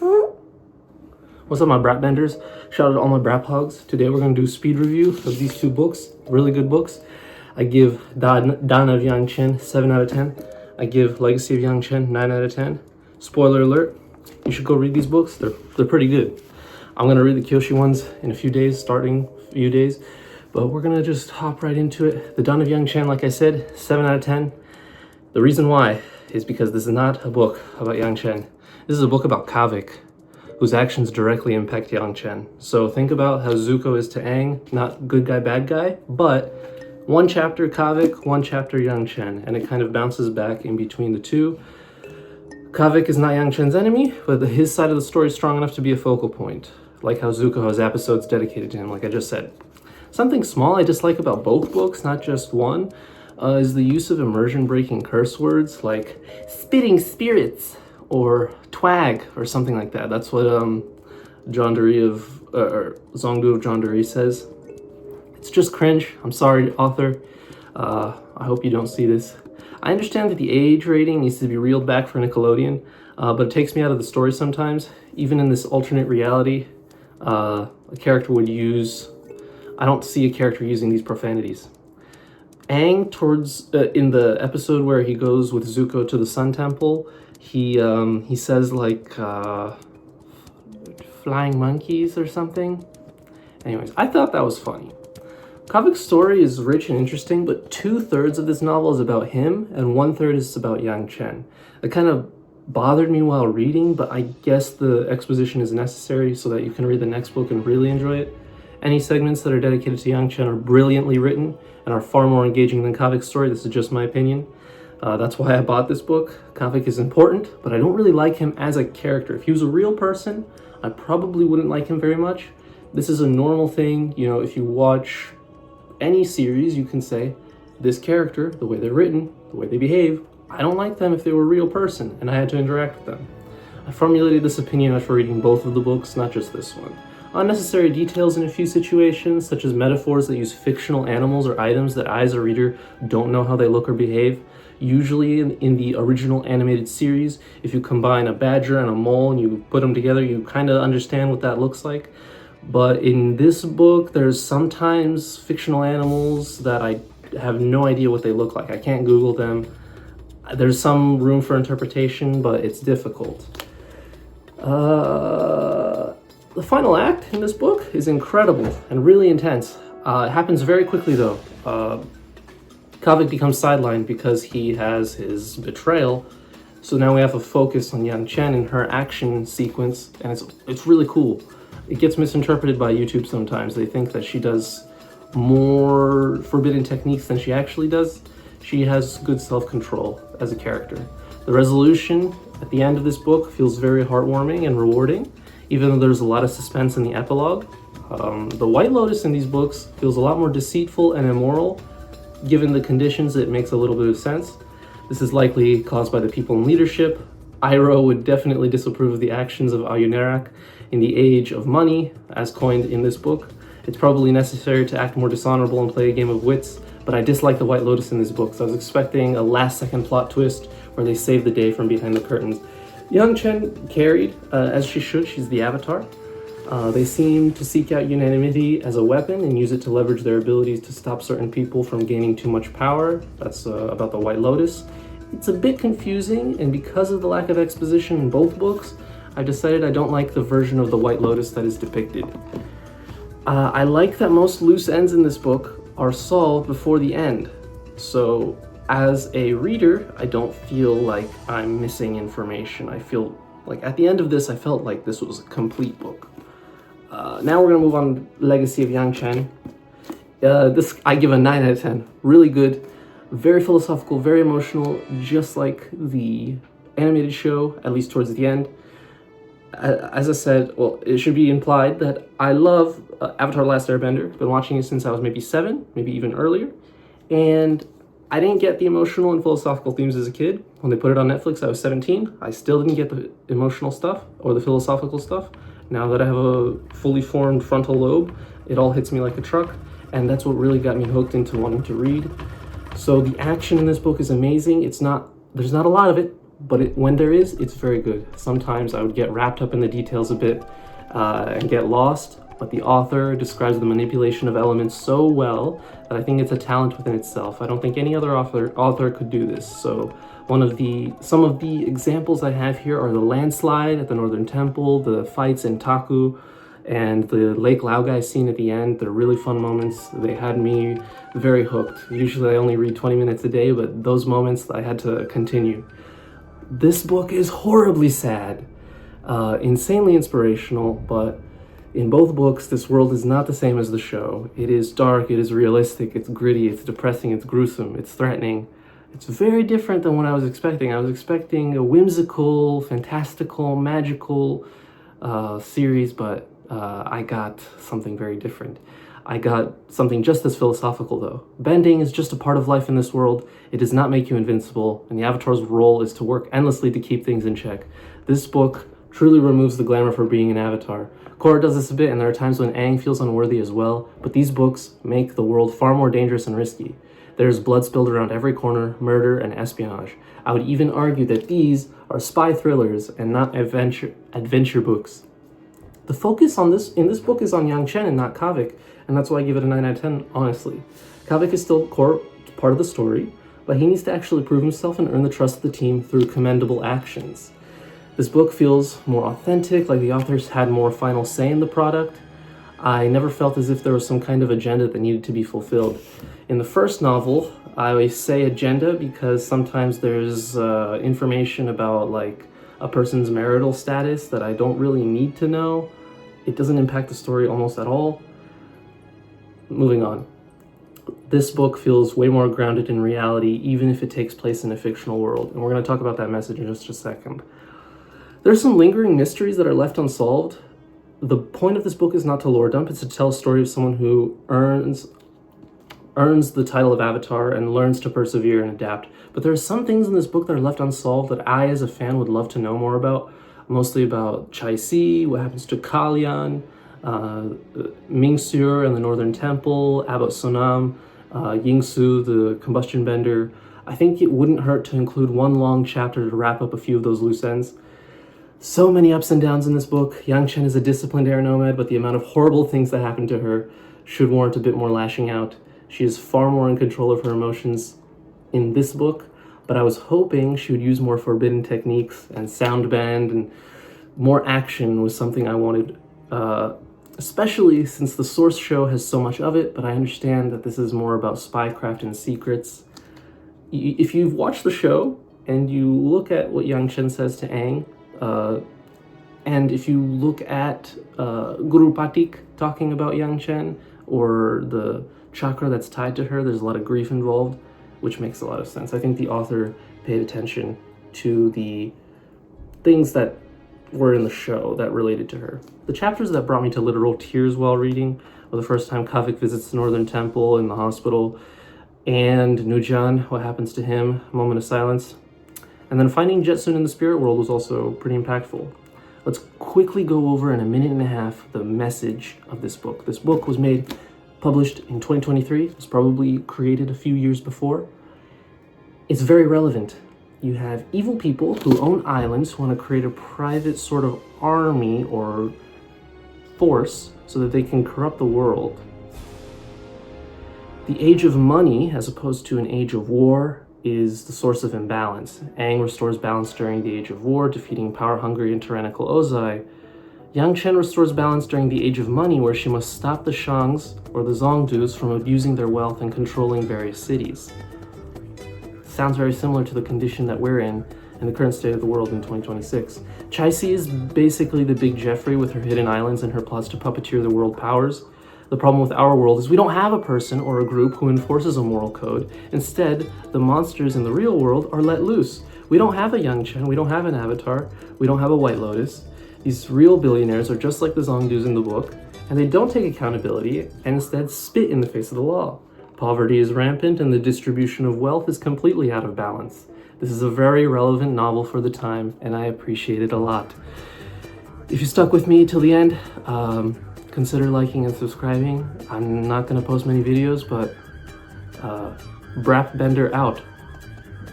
What's up, my brat benders? Shout out to all my brat hogs. Today we're going to do a speed review of these two books, really good books. I give Dawn of Yangchen 7 out of 10. I give Legacy of Yangchen 9 out of 10. Spoiler alert, you should go read these books. They're pretty good. I'm going to read the Kyoshi ones in a few days, starting a few days. But we're going to just hop right into it. The Dawn of Yangchen, like I said, 7 out of 10. The reason why is because this is not a book about Yangchen. This is a book about Kavik, whose actions directly impact Yangchen. So think about how Zuko is to Aang, not good guy, bad guy, but one chapter Kavik, one chapter Yangchen, and it kind of bounces back in between the two. Kavik is not Yangchen's enemy, but his side of the story is strong enough to be a focal point, like how Zuko has episodes dedicated to him, like I just said. Something small I dislike about both books, not just one, is the use of immersion-breaking curse words like spitting spirits or twag or something like that. That's what Zongdu of Zongdu says. It's just cringe. I'm sorry, author. I hope you don't see this. I understand that the age rating needs to be reeled back for Nickelodeon, but it takes me out of the story sometimes. Even in this alternate reality, a character would use... I don't see a character using these profanities. Aang, in the episode where he goes with Zuko to the Sun Temple, he says like flying monkeys or something. Anyways, I thought that was funny. Kavik's story is rich and interesting, but 2/3 of this novel is about him and 1/3 is about Yangchen. It kind of bothered me while reading, but I guess the exposition is necessary so that you can read the next book and really enjoy it. Any segments that are dedicated to Yangchen are brilliantly written and are far more engaging than Kavik's story. This is just my opinion. That's why I bought this book. Kavik is important, but I don't really like him as a character. If he was a real person, I probably wouldn't like him very much. This is a normal thing. You know, if you watch any series, you can say, this character, the way they're written, the way they behave, I don't like them if they were a real person and I had to interact with them. I formulated this opinion after reading both of the books, not just this one. Unnecessary details in a few situations, such as metaphors that use fictional animals or items that I as a reader don't know how they look or behave. Usually in the original animated series, if you combine a badger and a mole and you put them together, you kind of understand what that looks like. But in this book, there's sometimes fictional animals that I have no idea what they look like. I can't Google them. There's some room for interpretation, but it's difficult. The final act in this book is incredible and really intense. It happens very quickly though. Kavik becomes sidelined because he has his betrayal. So now we have a focus on Yangchen and her action sequence, and it's really cool. It gets misinterpreted by YouTube sometimes. They think that she does more forbidden techniques than she actually does. She has good self-control as a character. The resolution at the end of this book feels very heartwarming and rewarding, even though there's a lot of suspense in the epilogue. The White Lotus in these books feels a lot more deceitful and immoral. Given the conditions, it makes a little bit of sense. This is likely caused by the people in leadership. Iroh would definitely disapprove of the actions of Ayunerak in the age of money, as coined in this book. It's probably necessary to act more dishonorable and play a game of wits, but I dislike the White Lotus in this book, so I was expecting a last-second plot twist where they save the day from behind the curtains. Yangchen carried, as she should. She's the Avatar. They seem to seek out unanimity as a weapon and use it to leverage their abilities to stop certain people from gaining too much power. That's about the White Lotus. It's a bit confusing, and because of the lack of exposition in both books, I decided I don't like the version of the White Lotus that is depicted. I like that most loose ends in this book are solved before the end. So as a reader, I don't feel like I'm missing information. I feel like at the end of this, I felt like this was a complete book. Now we're gonna move on to Legacy of Yangchen. This I give a 9 out of 10. Really good, very philosophical, very emotional, just like the animated show, at least towards the end. As I said, well, it should be implied that I love Avatar: The Last Airbender. Been watching it since I was maybe 7, maybe even earlier. And I didn't get the emotional and philosophical themes as a kid. When they put it on Netflix, I was 17. I still didn't get the emotional stuff or the philosophical stuff. Now that I have a fully formed frontal lobe, it all hits me like a truck. And that's what really got me hooked into wanting to read. So the action in this book is amazing. There's not a lot of it, but when there is, it's very good. Sometimes I would get wrapped up in the details a bit and get lost, but the author describes the manipulation of elements so well that I think it's a talent within itself. I don't think any other author could do this. So some of the examples I have here are the landslide at the Northern Temple, the fights in Taku, and the Lake Laogai scene at the end. They're really fun moments. They had me very hooked. Usually I only read 20 minutes a day, but those moments I had to continue. This book is horribly sad, insanely inspirational, but in both books, this world is not the same as the show. It is dark, it is realistic, it's gritty, it's depressing, it's gruesome, it's threatening. It's very different than what I was expecting. I was expecting a whimsical, fantastical, magical series, but I got something very different. I got something just as philosophical, though. Bending is just a part of life in this world. It does not make you invincible, and the Avatar's role is to work endlessly to keep things in check. This book truly removes the glamour for being an Avatar. Korra does this a bit, and there are times when Aang feels unworthy as well, but these books make the world far more dangerous and risky. There's blood spilled around every corner, murder, and espionage. I would even argue that these are spy thrillers and not adventure books. The focus in this book is on Yangchen and not Kavik, and that's why I give it a 9 out of 10, honestly. Kavik is still core part of the story, but he needs to actually prove himself and earn the trust of the team through commendable actions. This book feels more authentic, like the authors had more final say in the product. I never felt as if there was some kind of agenda that needed to be fulfilled. In the first novel, I say agenda because sometimes there's information about like a person's marital status that I don't really need to know. It doesn't impact the story almost at all. Moving on. This book feels way more grounded in reality, even if it takes place in a fictional world. And we're going to talk about that message in just a second. There's some lingering mysteries that are left unsolved. The point of this book is not to lore dump, it's to tell a story of someone who earns the title of Avatar and learns to persevere and adapt. But there are some things in this book that are left unsolved that I, as a fan, would love to know more about. Mostly about Chai Si, what happens to Kalyan, Ming-Sur and the Northern Temple, Abbot Sonam, Ying-Su, the combustion bender. I think it wouldn't hurt to include one long chapter to wrap up a few of those loose ends. So many ups and downs in this book. Yangchen is a disciplined air nomad, but the amount of horrible things that happen to her should warrant a bit more lashing out. She is far more in control of her emotions in this book, but I was hoping she would use more forbidden techniques and sound band, and more action was something I wanted, especially since the source show has so much of it, but I understand that this is more about spycraft and secrets. If you've watched the show and you look at what Yangchen says to Aang, and if you look at Guru Patik talking about Yangchen, or the chakra that's tied to her, there's a lot of grief involved, which makes a lot of sense. I think the author paid attention to the things that were in the show that related to her. The chapters that brought me to literal tears while reading were the first time Kavik visits the Northern Temple in the hospital, and Nujan, what happens to him, moment of silence. And then finding Jetsun in the spirit world was also pretty impactful. Let's quickly go over in a minute and a half the message of this book. This book was published in 2023. It was probably created a few years before. It's very relevant. You have evil people who own islands who want to create a private sort of army or force so that they can corrupt the world. The age of money, as opposed to an age of war, is the source of imbalance. Aang restores balance during the Age of War, defeating power-hungry and tyrannical Ozai. Yangchen restores balance during the Age of Money, where she must stop the Shangs, or the Zongdus, from abusing their wealth and controlling various cities. Sounds very similar to the condition that we're in the current state of the world in 2026. Chai Si is basically the Big Jeffrey with her hidden islands and her plots to puppeteer the world powers. The problem with our world is we don't have a person or a group who enforces a moral code. Instead, the monsters in the real world are let loose. We don't have a Yangchen, we don't have an Avatar, we don't have a White Lotus. These real billionaires are just like the Zongdus in the book, and they don't take accountability and instead spit in the face of the law. Poverty is rampant and the distribution of wealth is completely out of balance. This is a very relevant novel for the time, and I appreciate it a lot. If you stuck with me till the end, consider liking and subscribing. I'm not going to post many videos, but Brap Bender out.